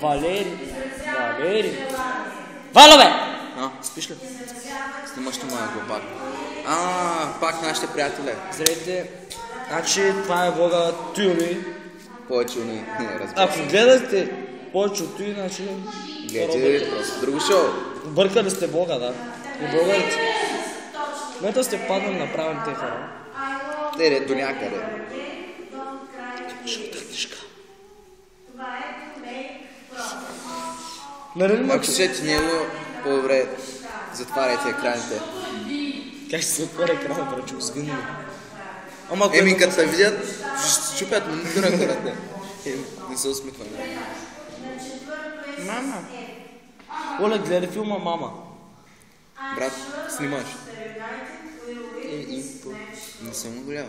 Валери. Вало, бе! Спиш ли? Снимаш ли моя глупак? Пак нашите приятели. Здравейте. Значи това е влога Тюри. Повече не разбира. Ако гледате повече от Тюри, значи... Гледайте просто друго шоу. Бъркали сте влога, да. И българите. Мета сте паднали на правилните хора. Те до някъде. Жълта книжка. Ако след него, по-добре затваряйте екраните. Как ще се отворя екрана, брачо, сгънни. Еми, като те видят, ще чупят монитора хората. Не се усмихваме. Мама. Оля, гледай филма Мама. Брат, снимаш. Не съм го гледал.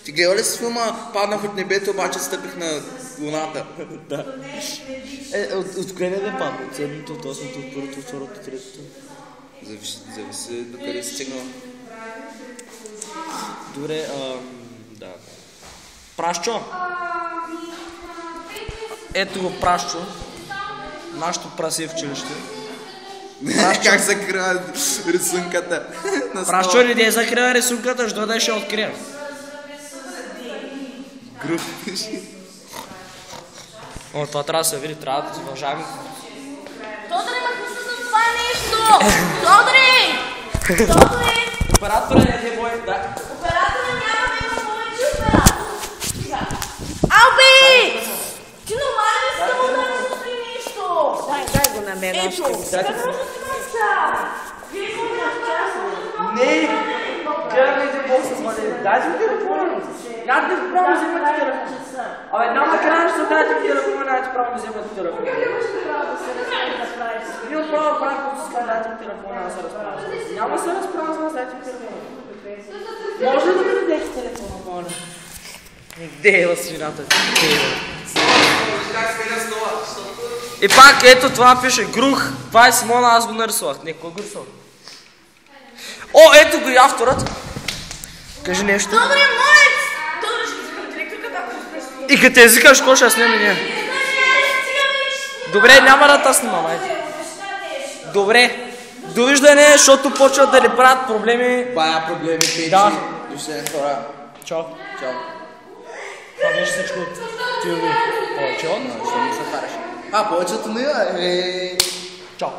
Ти гледа ли си филма Паднах от небето, обаче стъпих на луната? Да. От къде да падна? От седмото, от осмото, от първото, от второто, от третото. Зависи до къде си стигнал. Добре, да. Прашчо. Ето го Прашчо. Нашето прасе в училище. Как закрива рисунката? Прашчо не де закрива рисунката, защото да ще открия. Груб. О, това трябва да се види, трябва да се уважаваме. Тодори, махни се за това нещо! Тодори! Оператора не е бой, да. Оператора няма да има повече оператор. Сега. Алби! Ти нормален ли си да му да разсъстри нещо? Дай го на мен, аз ще го Ето, как може да ти мълча? Вие какво да разчава? Не! Гледаме един бог с младен. Дайте ми телефона. Няма да право да вземате телефона. Абе, няма края, ще дайте ми телефона, няма да право да вземате телефона. Имаш ли право да се разправиш? Вие право правим, когато си казва, дайте ми телефона, да се разправя. Няма да се разправя с вас, дайте ми телефона. Може ли да ми дадете телефона, моля? Дева свината, дева. И пак, ето това пише Грух. Това е Симона, аз го нарисувах. Не, кой го рисувах? О, ето го и авторът. Кажи нещо. Тодори, моят! Тодори, ще взимам директорката, ако ще пресвия. И като те извикаш, кой ще снимем ние? Добре, няма да та снимам, айде. Добре. Довиждане, защото почват да ни правят проблеми. Бая проблеми, печи. Да. Вижте, хора. Чао. Чао. Това беше всичко от Тюри. Повече от? Що ми се хараш? Повечето не е. Чао.